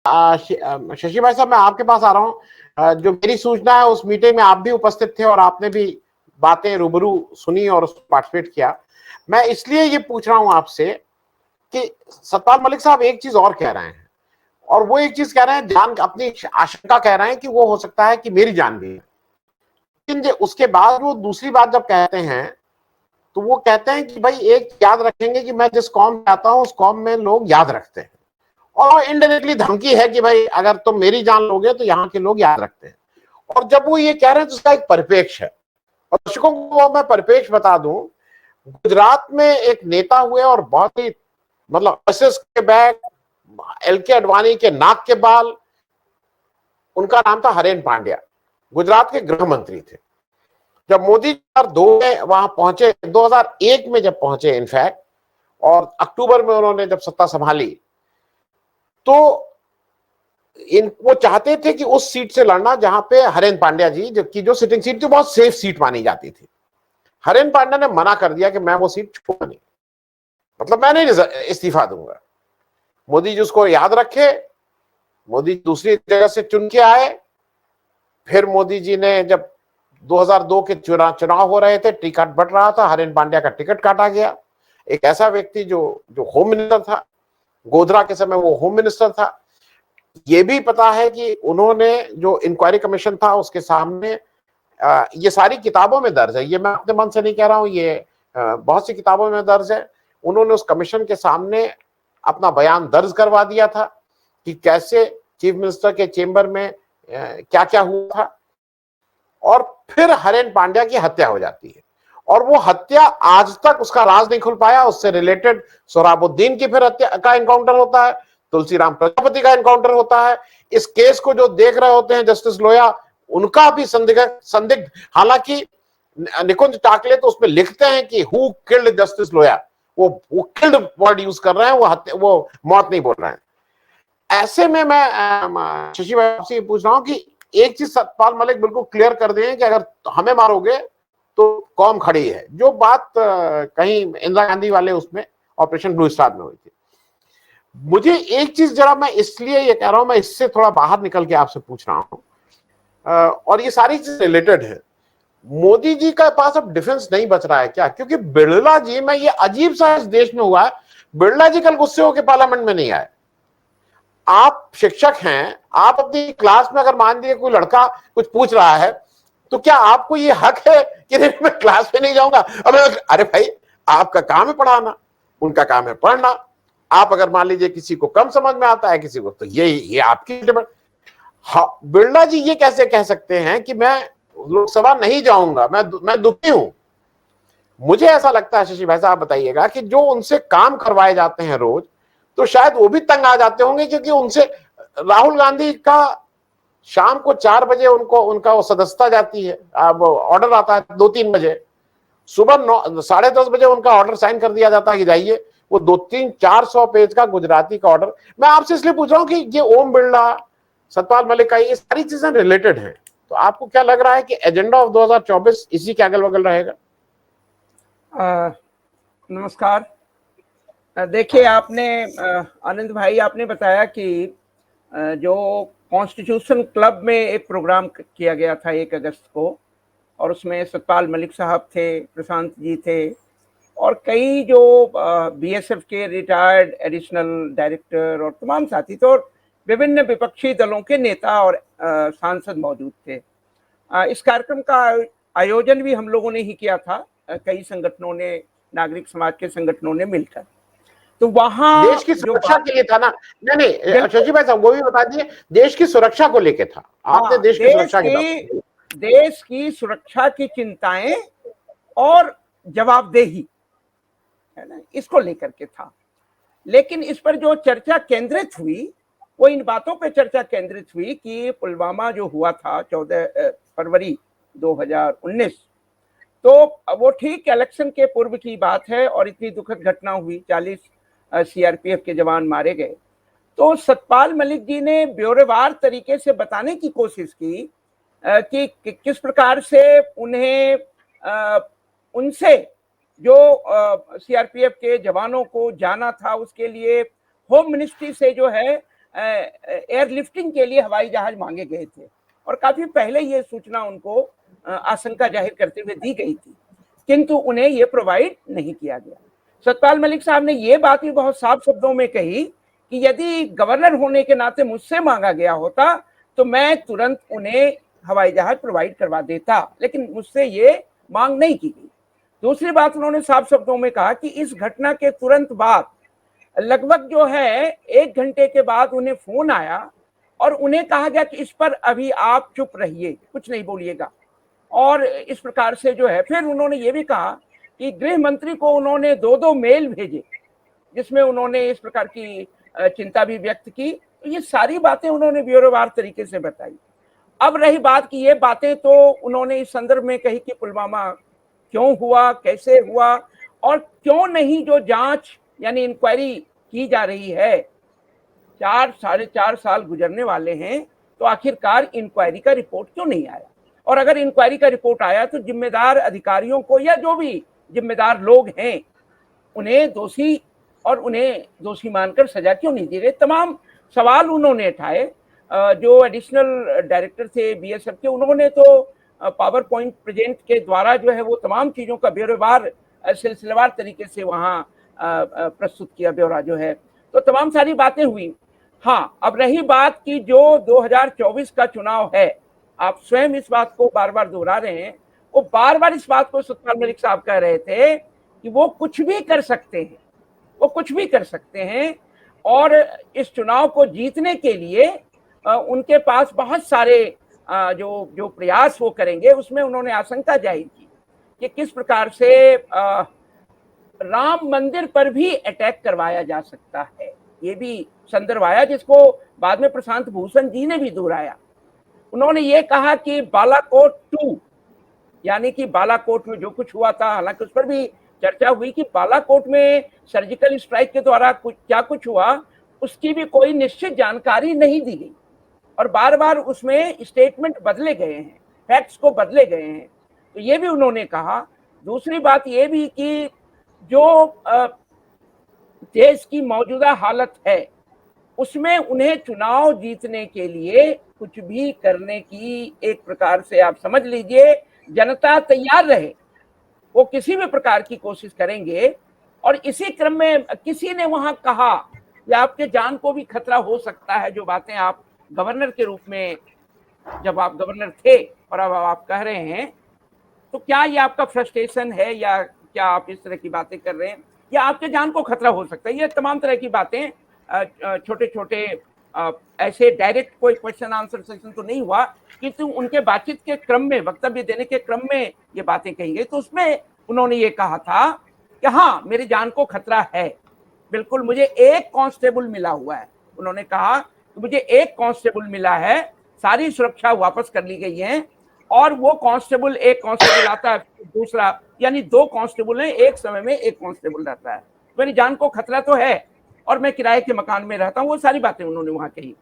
शशि भाई साहब, मैं आपके पास आ रहा हूँ। जो मेरी सूचना है, उस मीटिंग में आप भी उपस्थित थे और आपने भी बातें रूबरू सुनी और उस पार्टिसिपेट किया। मैं इसलिए ये पूछ रहा हूं आपसे कि सतपाल मलिक साहब एक चीज और कह रहे हैं, और वो एक चीज कह रहे हैं, जान अपनी आशंका कह रहे हैं कि वो हो सकता है कि मेरी जान भी है। लेकिन उसके बाद वो दूसरी बात जब कहते हैं तो वो कहते हैं कि भाई एक याद रखेंगे कि मैं जिस कौम में आता हूं उस कौम में लोग याद रखते हैं, और इनडायरेक्टली धमकी है कि भाई अगर तुम मेरी जान लोगे तो यहाँ के लोग याद रखते हैं। और जब वो ये कह रहे हैं तो उसका एक परिपेक्ष है, और दर्शकों को मैं परिपेक्ष बता दूं। गुजरात में एक नेता हुए और बहुत ही मतलब एसएस के बैग, एलके अडवाणी के नाक के बाल, उनका नाम था हरेन पांड्या। गुजरात के गृह मंत्री थे। जब मोदी 2002 में वहां पहुंचे, 2001 में जब पहुंचे इनफैक्ट, और अक्टूबर में उन्होंने जब सत्ता संभाली, तो वो चाहते थे कि उस सीट से लड़ना जहां पे हरेन पांड्या जी की जो सिटिंग सीट थी, बहुत सेफ सीट मानी जाती थी। हरेन पांड्या ने मना कर दिया कि मैं वो सीट छोड़ूंगा नहीं, मतलब मैं नहीं इस्तीफा दूंगा। मोदी जी उसको याद रखे, मोदी दूसरी जगह से चुन के आए। फिर मोदी जी ने जब 2002 के चुनाव हो रहे थे, टिकट बट रहा था, हरेन पांड्या का टिकट काटा गया। एक ऐसा व्यक्ति जो होम मिनिस्टर था, गोधरा के समय वो होम मिनिस्टर था। ये भी पता है कि उन्होंने जो इंक्वायरी कमीशन था उसके सामने, ये सारी किताबों में दर्ज है, ये मैं अपने मन से नहीं कह रहा हूं, ये बहुत सी किताबों में दर्ज है। उन्होंने उस कमीशन के सामने अपना बयान दर्ज करवा दिया था कि कैसे चीफ मिनिस्टर के चेंबर में क्या क्या हुआ था, और फिर हरेन पांड्या की हत्या हो जाती है। और वो हत्या आज तक उसका राज नहीं खुल पाया। उससे रिलेटेड सोहराबुद्दीन की फिर हत्या का एनकाउंटर होता है, तुलसीराम प्रजापति का एनकाउंटर होता है। इस केस को जो देख रहे होते हैं जस्टिस लोया, उनका भी संदिग्ध, हालांकि निकुंज टाकले तो उसमें लिखते हैं कि हु किल्ड जस्टिस लोया, वो किल्ड वर्ड यूज कर रहे हैं, वो मौत नहीं बोल रहे हैं। ऐसे में मैं शशि भाई आपसे ये पूछ रहा हूं कि एक चीज सतपाल मलिक बिल्कुल क्लियर कर दें कि अगर हमें मारोगे तो कौम खड़ी है, जो बात कहीं इंदिरा गांधी वाले उसमें ऑपरेशन ब्लू स्टार में हुई थी। मुझे एक चीज जरा, मैं इसलिए ये कह रहा हूं, मैं इससे थोड़ा बाहर निकल के आपसे पूछ रहा हूं, और ये सारी चीज रिलेटेड है। मोदी जी का पास अब डिफेंस नहीं बच रहा है क्या? क्योंकि बिरला जी, मैं ये अजीब सा इस देश में हुआ है, बिरला जी कल गुस्से होकर पार्लियामेंट में नहीं आए। आप शिक्षक हैं, आप अपनी क्लास में अगर मान लीजिए कोई लड़का कुछ पूछ रहा है, तो क्या आपको ये हक है कि मैं क्लास में नहीं जाऊंगा? अरे भाई, आपका काम है पढ़ाना, उनका काम है पढ़ना। आप अगर मान लीजिए किसी को कम समझ में आता है, किसी को, तो ये आपकी डिमांड। हाँ, बिरला जी ये कैसे कह सकते हैं कि मैं लोकसभा नहीं जाऊंगा, मैं दुखी हूं? मुझे ऐसा लगता है, शशि भाई साहब बताइएगा, कि जो उनसे काम करवाए जाते हैं रोज, तो शायद वो भी तंग आ जाते होंगे, क्योंकि उनसे राहुल गांधी का शाम को 4 बजे उनका वो सदस्यता जाती है, अब ऑर्डर आता है 2-3 बजे, सुबह 10:30 बजे उनका ऑर्डर साइन कर दिया जाता है कि जाइए। वो 200-400 पेज का गुजराती का ऑर्डर। मैं आपसे इसलिए पूछ रहा हूं कि ये ओम बिरला, सतपाल मलिक का, ये सारी चीजें रिलेटेड हैं, तो आपको क्या लग रहा है कि एजेंडा ऑफ 2024 इसी के अगल बगल रहेगा? नमस्कार। देखिए, आपने आनंद भाई, आपने बताया कि जो कॉन्स्टिट्यूशन क्लब में एक प्रोग्राम किया गया था 1 अगस्त को, और उसमें सतपाल मलिक साहब थे, प्रशांत जी थे, और कई जो बीएसएफ के रिटायर्ड एडिशनल डायरेक्टर और तमाम साथी थे, और विभिन्न विपक्षी दलों के नेता और सांसद मौजूद थे। इस कार्यक्रम का आयोजन भी हम लोगों ने ही किया था, कई संगठनों ने, नागरिक समाज के संगठनों ने मिलकर। तो वहां देश की सुरक्षा के लिए था ना? नहीं, शशि भाई साहब वो भी बता दिए, देश की सुरक्षा को लेके था। आपने देश की सुरक्षा की देश की सुरक्षा की चिंताएं और जवाबदेही है ना, इसको लेकर के था। लेकिन इस पर जो चर्चा केंद्रित हुई, वो इन बातों पे चर्चा केंद्रित हुई कि पुलवामा जो हुआ था 14 फरवरी 2019, तो वो ठीक इलेक्शन के पूर्व की बात है, और इतनी दुखद घटना हुई, 40 सीआरपीएफ के जवान मारे गए। तो सतपाल मलिक जी ने ब्यौरेवार तरीके से बताने की कोशिश की कि किस प्रकार से उन्हें उनसे जो सीआरपीएफ के जवानों को जाना था, उसके लिए होम मिनिस्ट्री से जो है एयरलिफ्टिंग के लिए हवाई जहाज मांगे गए थे और काफी पहले ये सूचना उनको आशंका जाहिर करते हुए दी गई थी, किंतु उन्हें ये प्रोवाइड नहीं किया गया। सतपाल मलिक साहब ने ये बात भी बहुत साफ शब्दों में कही कि यदि गवर्नर होने के नाते मुझसे मांगा गया होता तो मैं तुरंत उन्हें हवाई जहाज प्रोवाइड करवा देता, लेकिन मुझसे ये मांग नहीं की गई। दूसरी बात उन्होंने साफ शब्दों में कहा कि इस घटना के तुरंत बाद लगभग जो है 1 घंटे के बाद उन्हें फोन आया और उन्हें कहा गया कि इस पर अभी आप चुप रहिए, कुछ नहीं बोलिएगा। और इस प्रकार से जो है फिर उन्होंने ये भी कहा कि गृह मंत्री को उन्होंने 2-2 मेल भेजे जिसमें उन्होंने इस प्रकार की चिंता भी व्यक्त की। तो ये सारी बातें उन्होंने ब्यौरेवार तरीके से बताई। अब रही बात कि ये बातें तो उन्होंने इस संदर्भ में कही कि पुलवामा क्यों हुआ, कैसे हुआ और क्यों नहीं जो जांच यानी इंक्वायरी की जा रही है। 4-4.5 साल गुजरने वाले हैं तो आखिरकार इंक्वायरी का रिपोर्ट क्यों नहीं आया, और अगर इंक्वायरी का रिपोर्ट आया तो जिम्मेदार अधिकारियों को या जो भी जिम्मेदार लोग हैं उन्हें दोषी मानकर सजा क्यों नहीं दी गई। तमाम सवाल उन्होंने उठाए। जो एडिशनल डायरेक्टर थे बीएसएफ के, उन्होंने तो पावर पॉइंट प्रेजेंट के द्वारा जो है वो तमाम चीजों का ब्यौरेवार सिलसिलेवार तरीके से वहाँ प्रस्तुत किया ब्यौरा जो है। तो तमाम सारी बातें हुई। हाँ, अब रही बात की जो 2024 का चुनाव है, आप स्वयं इस बात को बार बार दोहरा रहे हैं। वो बार बार इस बात को सतपाल मलिक साहब कह रहे थे कि वो कुछ भी कर सकते हैं, वो कुछ भी कर सकते हैं और इस चुनाव को जीतने के लिए उनके पास बहुत सारे जो प्रयास वो करेंगे। उसमें उन्होंने आशंका जाहिर की कि किस प्रकार से राम मंदिर पर भी अटैक करवाया जा सकता है। ये भी संदर्भ आया जिसको बाद में प्रशांत भूषण जी ने भी दोहराया। उन्होंने ये कहा कि बालाकोट 2 यानी कि बालाकोट में जो कुछ हुआ था, हालांकि उस पर भी चर्चा हुई कि बालाकोट में सर्जिकल स्ट्राइक के द्वारा क्या कुछ हुआ उसकी भी कोई निश्चित जानकारी नहीं दी गई और बार बार उसमें स्टेटमेंट बदले गए हैं, फैक्ट्स को बदले गए हैं। तो ये भी उन्होंने कहा। दूसरी बात ये भी कि जो देश की मौजूदा हालत है उसमें उन्हें चुनाव जीतने के लिए कुछ भी करने की एक प्रकार से आप समझ लीजिए जनता तैयार रहे, वो किसी भी प्रकार की कोशिश करेंगे। और इसी क्रम में किसी ने वहां कहा कि आपके जान को भी खतरा हो सकता है। जो बातें आप गवर्नर के रूप में जब आप गवर्नर थे और अब आप कह रहे हैं, तो क्या ये आपका फ्रस्ट्रेशन है या क्या आप इस तरह की बातें कर रहे हैं या आपके जान को खतरा हो सकता है? ये तमाम तरह की बातें, छोटे छोटे ऐसे डायरेक्ट कोई क्वेश्चन आंसर सेशन तो नहीं हुआ, किंतु उनके बातचीत के क्रम में, वक्तव्य देने के क्रम में ये बातें कही गई। तो उसमें उन्होंने ये कहा था कि हाँ, मेरी जान को खतरा है, बिल्कुल मुझे एक कांस्टेबल मिला हुआ है। उन्होंने कहा कि मुझे एक कांस्टेबल मिला है, सारी सुरक्षा वापस कर ली गई है और वो कांस्टेबल, एक कांस्टेबल आता है दूसरा, यानी 2 कांस्टेबल हैं, एक समय में एक कांस्टेबल रहता है। मेरी जान को खतरा तो है और मैं किराए के मकान में रहता हूँ। वो सारी बातें उन्होंने वहां कही।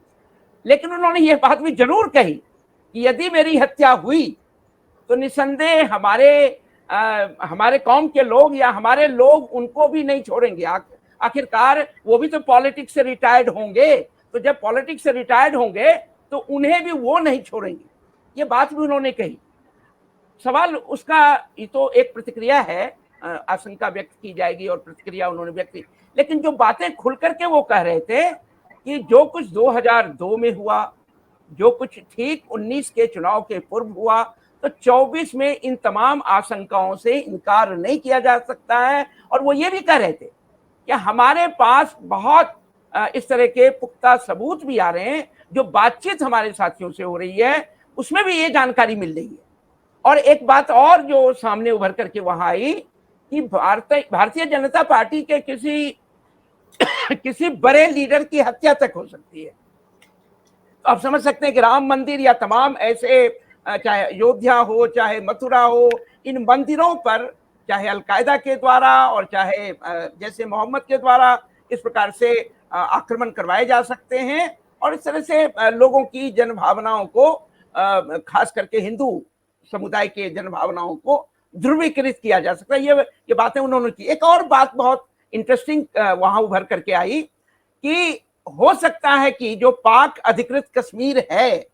लेकिन उन्होंने ये बात भी जरूर कही कि यदि मेरी हत्या हुई तो निसंदेह हमारे कौम के लोग या हमारे लोग उनको भी नहीं छोड़ेंगे। आखिरकार वो भी तो पॉलिटिक्स से रिटायर्ड होंगे, तो जब पॉलिटिक्स से रिटायर्ड होंगे तो उन्हें भी वो नहीं छोड़ेंगे। ये बात भी उन्होंने कही। सवाल उसका ये तो एक प्रतिक्रिया है, आशंका व्यक्त की जाएगी और प्रतिक्रिया उन्होंने व्यक्त की। लेकिन जो बातें खुल करके वो कह रहे थे कि जो कुछ 2002 में हुआ, जो कुछ ठीक 19 के चुनाव के पूर्व हुआ, तो 24 में इन तमाम आशंकाओं से इनकार नहीं किया जा सकता है। और वो ये भी कह रहे थे कि हमारे पास बहुत इस तरह के पुख्ता सबूत भी आ रहे हैं, जो बातचीत हमारे साथियों से हो रही है उसमें भी ये जानकारी मिल रही है। और एक बात और जो सामने उभर करके वहां आई कि भारतीय जनता पार्टी के किसी बड़े लीडर की हत्या तक हो सकती है। तो आप समझ सकते हैं कि राम मंदिर या तमाम ऐसे, चाहे अयोध्या हो चाहे मथुरा हो, इन मंदिरों पर चाहे अलकायदा के द्वारा और चाहे जैसे मोहम्मद के द्वारा इस प्रकार से आक्रमण करवाए जा सकते हैं और इस तरह से लोगों की जन भावनाओं को, खास करके हिंदू समुदाय के जन भावनाओं को ध्रुवीकृत किया जा सकता है। ये बातें उन्होंने की। एक और बात बहुत इंटरेस्टिंग वहां उभर करके आई कि हो सकता है कि जो पाक अधिकृत कश्मीर है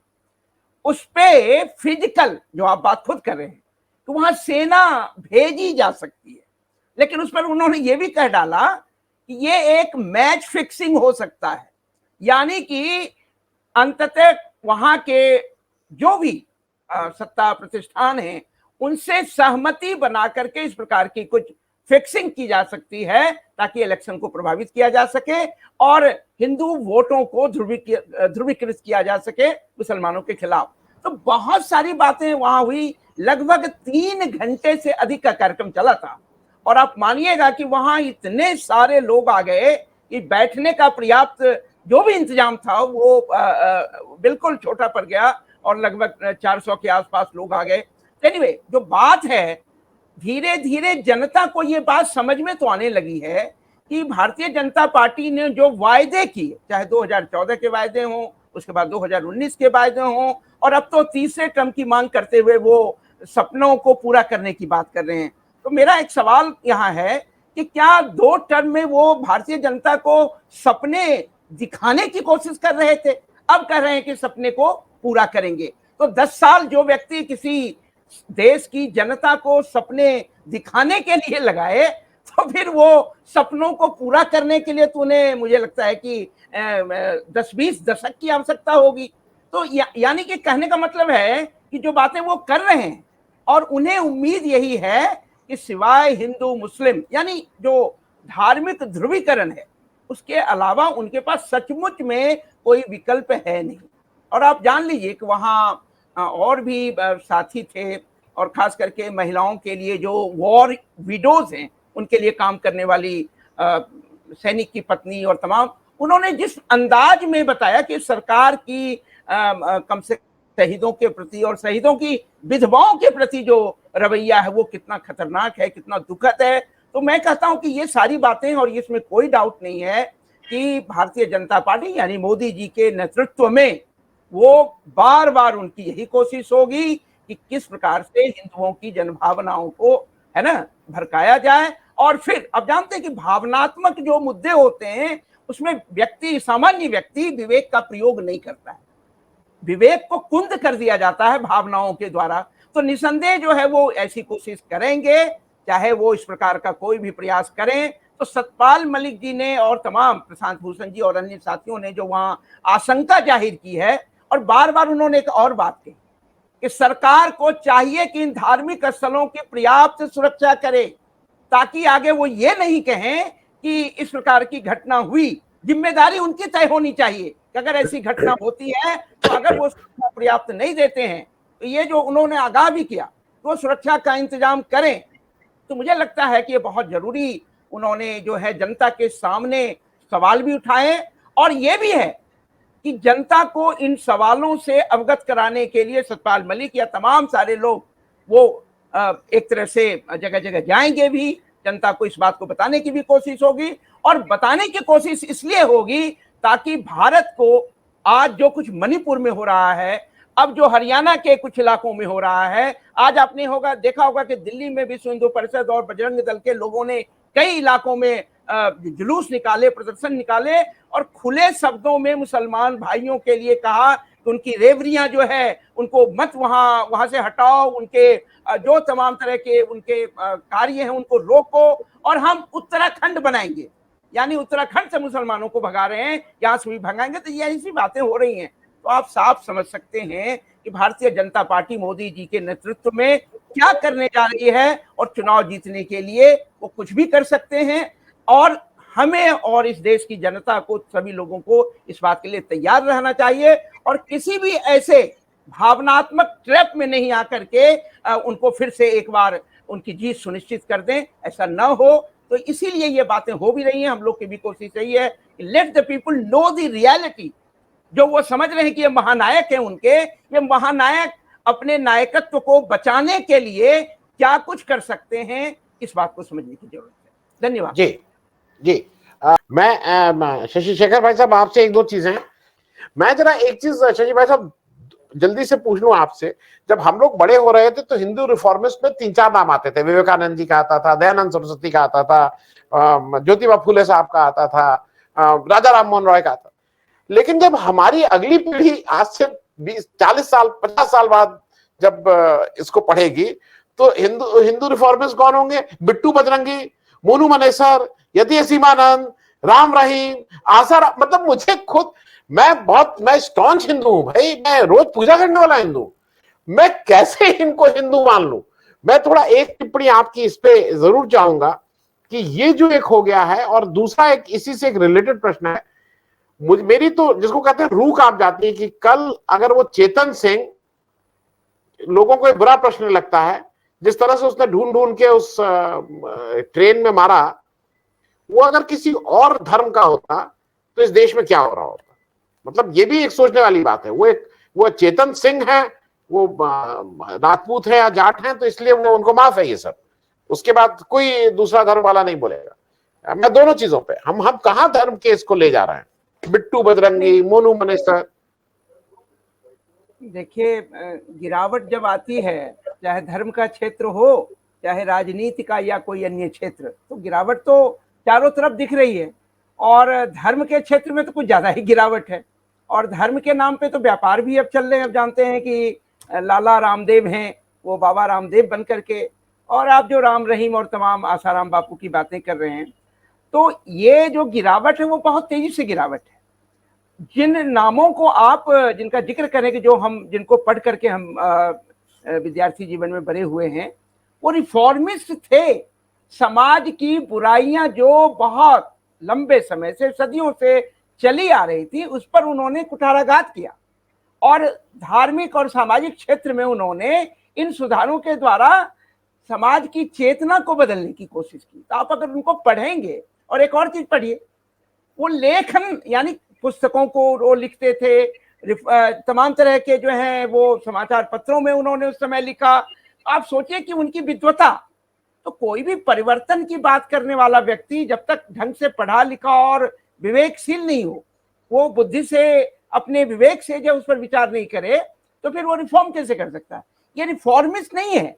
उस पे फिजिकल, जो आप बात खुद कर रहे हैं, तो वहां सेना भेजी जा सकती है, लेकिन उस पर उन्होंने ये भी कह डाला कि ये एक मैच फिक्सिंग हो सकता है, यानी कि अंततः वहां के जो भी सत्ता प्रतिष्ठान हैं उनसे सहमति बना करके इस प्रकार की कुछ फिक्सिंग की जा सकती है ताकि इलेक्शन को प्रभावित किया जा सके और हिंदू वोटों को ध्रुवीकृत किया जा सके मुसलमानों के खिलाफ। तो बहुत सारी बातें वहां हुई, लगभग 3 घंटे से अधिक का कार्यक्रम चला था और आप मानिएगा कि वहां इतने सारे लोग आ गए कि बैठने का पर्याप्त जो भी इंतजाम था वो बिल्कुल छोटा पड़ गया और लगभग 400 के आसपास लोग आ गए। एनीवे, जो बात है, धीरे धीरे जनता को ये बात समझ में तो आने लगी है कि भारतीय जनता पार्टी ने जो वायदे किए, चाहे 2014 के वायदे हों, उसके बाद 2019 के वायदे हों, और अब तो तीसरे टर्म की मांग करते हुए वो सपनों को पूरा करने की बात कर रहे हैं। तो मेरा एक सवाल यहाँ है कि क्या 2 टर्म में वो भारतीय जनता को सपने दिखाने की कोशिश कर रहे थे, अब कह रहे हैं कि सपने को पूरा करेंगे? तो 10 साल जो व्यक्ति किसी देश की जनता को सपने दिखाने के लिए लगाए, तो फिर वो सपनों को पूरा करने के लिए तूने, मुझे लगता है कि 10-20 दशक की आवश्यकता होगी। तो यानी कि कहने का मतलब है कि जो बातें वो कर रहे हैं और उन्हें उम्मीद यही है कि सिवाय हिंदू मुस्लिम यानी जो धार्मिक ध्रुवीकरण है उसके अलावा उनके पास सचमुच में कोई विकल्प है नहीं। और आप जान लीजिए कि वहाँ और भी साथी थे और खास करके महिलाओं के लिए जो वॉर विडोज हैं उनके लिए काम करने वाली सैनिक की पत्नी और तमाम, उन्होंने जिस अंदाज में बताया कि सरकार की कम से शहीदों के प्रति और शहीदों की विधवाओं के प्रति जो रवैया है वो कितना खतरनाक है, कितना दुखद है। तो मैं कहता हूं कि ये सारी बातें, और इसमें कोई डाउट नहीं है कि भारतीय जनता पार्टी यानी मोदी जी के नेतृत्व में वो बार बार उनकी यही कोशिश होगी कि किस प्रकार से हिंदुओं की जनभावनाओं को, है ना, भड़काया जाए। और फिर अब जानते हैं कि भावनात्मक जो मुद्दे होते हैं उसमें व्यक्ति, सामान्य व्यक्ति विवेक का प्रयोग नहीं करता है, विवेक को कुंद कर दिया जाता है भावनाओं के द्वारा। तो निसंदेह जो है वो ऐसी कोशिश करेंगे, चाहे वो इस प्रकार का कोई भी प्रयास करें। तो सतपाल मलिक जी ने और तमाम प्रशांत भूषण जी और अन्य साथियों ने जो वहां आशंका जाहिर की है, और बार बार उन्होंने एक और बात कही कि सरकार को चाहिए कि इन धार्मिक स्थलों की पर्याप्त सुरक्षा करे ताकि आगे वो ये नहीं कहें कि इस प्रकार की घटना हुई, जिम्मेदारी उनकी तय होनी चाहिए कि अगर ऐसी घटना होती है तो अगर वो सुरक्षा पर्याप्त नहीं देते हैं तो ये जो उन्होंने आगाह भी किया तो सुरक्षा का इंतजाम करें। तो मुझे लगता है कि ये बहुत जरूरी उन्होंने जो है जनता के सामने सवाल भी उठाए, और ये भी है कि जनता को इन सवालों से अवगत कराने के लिए सतपाल मलिक या तमाम सारे लोग वो एक तरह से जगह जगह जाएंगे भी, जनता को इस बात को बताने की भी कोशिश होगी। और बताने की कोशिश इसलिए होगी ताकि भारत को आज जो कुछ मणिपुर में हो रहा है, अब जो हरियाणा के कुछ इलाकों में हो रहा है, आज आपने देखा होगा कि दिल्ली में विश्व हिंदू परिषद और बजरंग दल के लोगों ने कई इलाकों में जुलूस निकाले, प्रदर्शन निकाले और खुले शब्दों में मुसलमान भाइयों के लिए कहा कि उनकी रेवरियां जो है उनको मत वहां से हटाओ, उनके जो तमाम तरह के उनके कार्य हैं उनको रोको और हम उत्तराखंड बनाएंगे, यानी उत्तराखंड से मुसलमानों को भगा रहे हैं, यहाँ से भी भगाएंगे। तो ये ऐसी बातें हो रही हैं। तो आप साफ समझ सकते हैं कि भारतीय जनता पार्टी मोदी जी के नेतृत्व में क्या करने जा रही है, और चुनाव जीतने के लिए वो कुछ भी कर सकते हैं। और हमें और इस देश की जनता को, सभी लोगों को इस बात के लिए तैयार रहना चाहिए और किसी भी ऐसे भावनात्मक ट्रैप में नहीं आकर के उनको फिर से एक बार उनकी जीत सुनिश्चित कर दें, ऐसा न हो। तो इसीलिए ये बातें हो भी रही हैं। हम लोग की भी कोशिश यही है कि let the people know the reality. जो वो समझ रहे हैं कि ये महानायक हैं उनके, ये महानायक अपने नायकत्व को बचाने के लिए क्या कुछ कर सकते हैं, इस बात को समझने की जरूरत है। धन्यवाद। जी जी मैं शशि शेखर भाई साहब आपसे एक दो चीजें, मैं जरा एक चीज शशि भाई साहब जल्दी से पूछ लूं आपसे। जब हम लोग बड़े हो रहे थे तो हिंदू रिफॉर्मिस्ट में 3-4 नाम आते थे। विवेकानंद जी का आता था, दयानंद सरस्वती का आता था, ज्योतिबा फूले साहब का आता था, राजा राम मोहन रॉय का आता था। लेकिन जब हमारी अगली पीढ़ी आज से 20 40 साल 50 साल बाद जब इसको पढ़ेगी, तो हिंदू हिंदू रिफॉर्मिस्ट कौन होंगे? बिट्टू बजरंगी, मोनू मनेसर, यतीश सीमानंद, राम रहीम, मतलब मुझे खुद, मैं स्टॉन्च हिंदू हूं भाई, मैं रोज पूजा करने वाला हिंदू, मैं कैसे इनको हिंदू मान लूं? मैं थोड़ा एक टिप्पणी आपकी इस पे जरूर चाहूंगा कि ये जो एक हो गया है, और दूसरा एक इसी से एक रिलेटेड प्रश्न है, मेरी तो जिसको कहते हैं रूह कांप जाती है कि कल अगर वो चेतन सिंह, लोगों को एक बुरा प्रश्न लगता है, जिस तरह से उसने ढूंढ ढूंढ के उस ट्रेन में मारा, वो अगर किसी और धर्म का होता तो इस देश में क्या हो रहा होता? मतलब ये भी एक सोचने वाली बात है। वो चेतन सिंह है, वो राजपूत है या जाट है, तो इसलिए वो उनको माफ है ये सब, उसके बाद कोई दूसरा धर्म वाला नहीं बोलेगा। मैं दोनों चीजों पे, हम कहां धर्म के इसको ले जा रहे हैं? बिट्टू बजरंगी, मोनू मनेसर। देखिए, गिरावट जब आती है, चाहे धर्म का क्षेत्र हो, चाहे राजनीति का या कोई अन्य क्षेत्र, तो गिरावट तो चारों तरफ दिख रही है। और धर्म के क्षेत्र में तो कुछ ज्यादा ही गिरावट है। और धर्म के नाम पे तो व्यापार भी अब चल रहे हैं। अब जानते हैं कि लाला रामदेव हैं, वो बाबा रामदेव बन करके, और आप जो राम रहीम और तमाम आसाराम बापू की बातें कर रहे हैं, तो ये जो गिरावट है वो बहुत तेजी से गिरावट है। जिन नामों को आप, जिनका जिक्र करेंगे, जो हम जिनको पढ़ करके हम विद्यार्थी जीवन में बड़े हुए हैं, वो रिफॉर्मिस्ट थे। समाज की बुराइयां जो बहुत लंबे समय से, सदियों से चली आ रही थी, उस पर उन्होंने कुठाराघात किया, और धार्मिक और सामाजिक क्षेत्र में उन्होंने इन सुधारों के द्वारा समाज की चेतना को बदलने की कोशिश की। तो आप अगर उनको पढ़ेंगे, और एक और चीज पढ़िए, वो लेखन, यानी पुस्तकों को वो लिखते थे, तमाम तरह के जो हैं वो समाचार पत्रों में उन्होंने उस समय लिखा। आप सोचिए कि उनकी विद्वता, तो कोई भी परिवर्तन की बात करने वाला व्यक्ति जब तक ढंग से पढ़ा लिखा और विवेकशील नहीं हो, वो बुद्धि से, अपने विवेक से जब उस पर विचार नहीं करे, तो फिर वो रिफॉर्म कैसे कर सकता है? ये रिफॉर्मिस्ट नहीं है,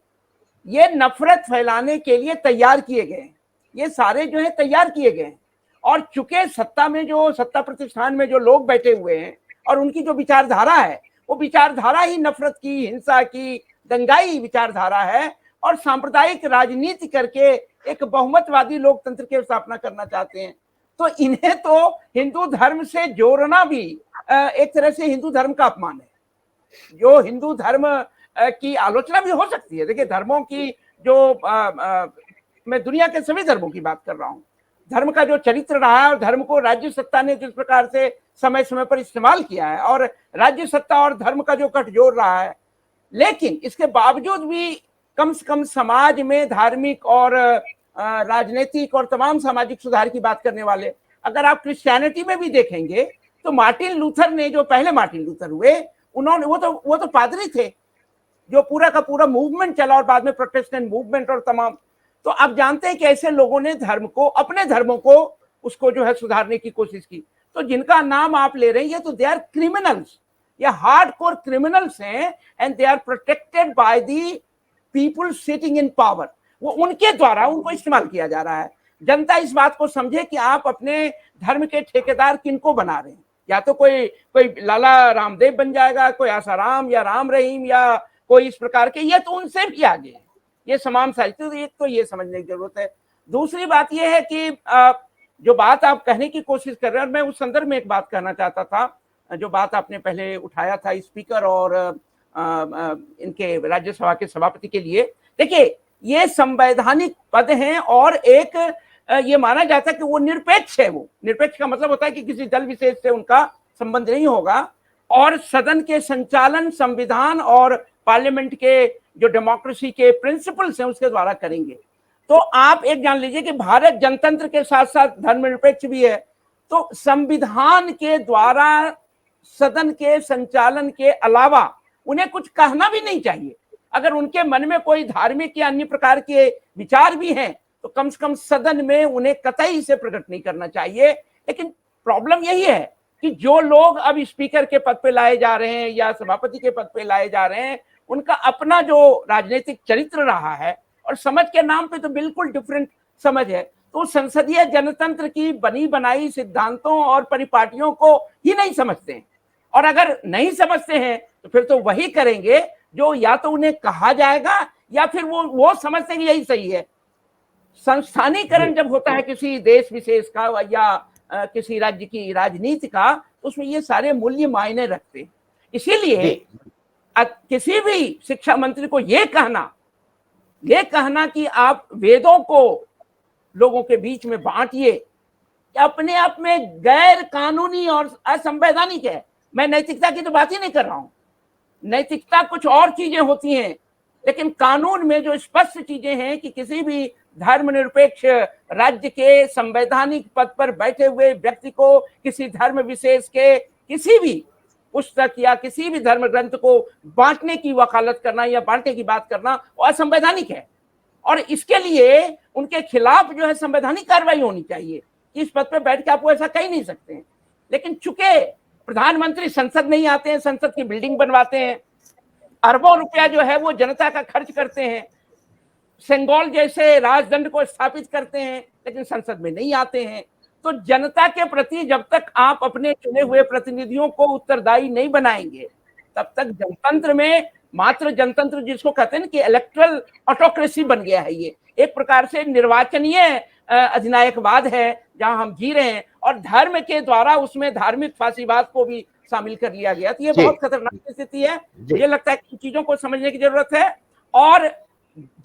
ये नफरत फैलाने के लिए तैयार किए गए हैं। ये सारे जो है तैयार किए गए हैं। और चूंकि सत्ता में, जो सत्ता प्रतिष्ठान में जो लोग बैठे हुए हैं, और उनकी जो विचारधारा है, वो विचारधारा ही नफरत की, हिंसा की, दंगाई विचारधारा है, और सांप्रदायिक राजनीति करके एक बहुमतवादी लोकतंत्र की स्थापना करना चाहते हैं। तो इन्हें तो हिंदू धर्म से जोड़ना भी एक तरह से हिंदू धर्म का अपमान है। जो हिंदू धर्म की आलोचना भी हो सकती है। देखिए, धर्मों की जो मैं दुनिया के सभी धर्मों की बात कर रहा हूँ, धर्म का जो चरित्र रहा है, और धर्म को राज्य सत्ता ने जिस प्रकार से समय समय पर इस्तेमाल किया है, और राज्य सत्ता और धर्म का जो गठजोड़ रहा है, लेकिन इसके बावजूद भी कम से कम समाज में धार्मिक और राजनीतिक और तमाम सामाजिक सुधार की बात करने वाले, अगर आप क्रिश्चियनिटी में भी देखेंगे, तो मार्टिन लूथर ने, जो पहले मार्टिन लूथर हुए, उन्होंने, वो तो पादरी थे, जो पूरा का पूरा मूवमेंट चला, और बाद में प्रोटेस्टेंट मूवमेंट और तमाम। तो आप जानते हैं कि ऐसे लोगों ने धर्म को, अपने धर्मों को, उसको जो है सुधारने की कोशिश की। तो जिनका नाम आप ले रहे हैं, तो दे आर क्रिमिनल्स, या हार्डकोर क्रिमिनल्स हैं, and they are protected by the people sitting in power. वो उनके द्वारा उनको इस्तेमाल किया जा रहा है। जनता इस बात को समझे कि आप अपने धर्म के ठेकेदार किनको बना रहे हैं। या तो कोई लाला रामदेव बन जाएगा, कोई आसाराम या राम रहीम या कोई इस प्रकार के, ये तो उनसे भी आगे है। ये समान साहित्य, एक तो ये समझने की जरूरत है। दूसरी बात ये है कि जो बात आप कहने की कोशिश कर रहे हैं, और मैं उस संदर्भ में एक बात कहना चाहता था, जो बात आपने पहले उठाया था स्पीकर और इनके राज्यसभा के सभापति के लिए। देखिए, ये संवैधानिक पद हैं, और एक ये माना जाता है कि वो निरपेक्ष है। वो निरपेक्ष का मतलब होता है कि किसी दल विशेष से उनका संबंध नहीं होगा, और सदन के संचालन संविधान और पार्लियामेंट के जो डेमोक्रेसी के प्रिंसिपल्स हैं उसके द्वारा करेंगे। तो आप एक जान लीजिए कि भारत जनतंत्र के साथ साथ धर्मनिरपेक्ष भी है। तो संविधान के द्वारा सदन के संचालन के अलावा उन्हें कुछ कहना भी नहीं चाहिए। अगर उनके मन में कोई धार्मिक या अन्य प्रकार के विचार भी हैं, तो कम से कम सदन में उन्हें कतई से प्रकट नहीं करना चाहिए। लेकिन प्रॉब्लम यही है कि जो लोग अब स्पीकर के पद पे लाए जा रहे हैं या सभापति के पद पे लाए जा रहे हैं, उनका अपना जो राजनीतिक चरित्र रहा है, और समझ के नाम पे तो बिल्कुल डिफरेंट समझ है। तो संसदीय जनतंत्र की बनी बनाई सिद्धांतों और परिपाटियों को ही नहीं समझते हैं। और अगर नहीं समझते हैं तो फिर तो वही करेंगे जो या तो उन्हें कहा जाएगा या फिर वो समझते हैं कि यही सही है। संस्थानीकरण जब होता है किसी देश विशेष का या किसी राज्य की राजनीति का, तो उसमें ये सारे मूल्य मायने रखते हैं। इसीलिए किसी भी शिक्षा मंत्री को ये कहना कि आप वेदों को लोगों के बीच में बांटिए, अपने आप में गैर कानूनी और असंवैधानिक है। मैं नैतिकता की तो बात ही नहीं कर रहा हूं। नैतिकता कुछ और चीजें होती हैं, लेकिन कानून में जो स्पष्ट चीजें हैं कि किसी भी धर्मनिरपेक्ष राज्य के संवैधानिक पद पर बैठे हुए व्यक्ति को किसी धर्म विशेष के किसी भी पुस्तक या किसी भी धर्म ग्रंथ को बांटने की वकालत करना या बांटने की बात करना वो असंवैधानिक है। और इसके लिए उनके खिलाफ जो है संवैधानिक कार्रवाई होनी चाहिए कि इस पद पर बैठ के आप वो ऐसा कह ही नहीं सकते हैं। लेकिन चूंकि प्रधानमंत्री संसद नहीं आते हैं, संसद की बिल्डिंग बनवाते हैं, अरबों रुपया जो है वो जनता का खर्च करते हैं, सेंगोल जैसे राजदंड को स्थापित करते हैं, लेकिन संसद में नहीं आते हैं, तो जनता के प्रति जब तक आप अपने चुने हुए प्रतिनिधियों को उत्तरदायी नहीं बनाएंगे तब तक जनतंत्र में मात्र जनतंत्र जिसको कहते हैं कि इलेक्ट्रल ऑटोक्रेसी बन गया है। ये एक प्रकार से निर्वाचनीय अधिनायकवाद है जहां हम जी रहे हैं, और धर्म के द्वारा उसमें धार्मिक फांसीवाद को भी शामिल कर लिया गया। तो ये बहुत खतरनाक स्थिति है। मुझे लगता है कि इन चीजों को समझने की जरूरत है, और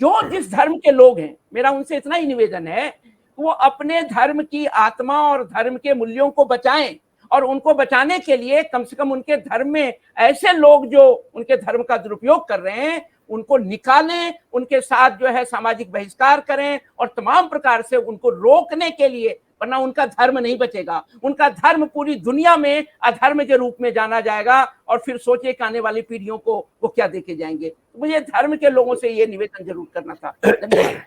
जो जिस धर्म के लोग हैं, मेरा उनसे इतना ही निवेदन है वो अपने धर्म की आत्मा और धर्म के मूल्यों को बचाएं, और उनको बचाने के लिए कम से कम उनके धर्म में ऐसे लोग जो उनके धर्म का दुरुपयोग कर रहे हैं उनको निकालें, उनके साथ जो है सामाजिक बहिष्कार करें और तमाम प्रकार से उनको रोकने के लिए, वरना उनका धर्म नहीं बचेगा। उनका धर्म पूरी दुनिया में अधर्म के रूप में जाना जाएगा, और फिर सोचिए कि आने वाली पीढ़ियों को वो क्या देके जाएंगे। मुझे धर्म के लोगों से ये निवेदन जरूर करना था। धन्यवाद।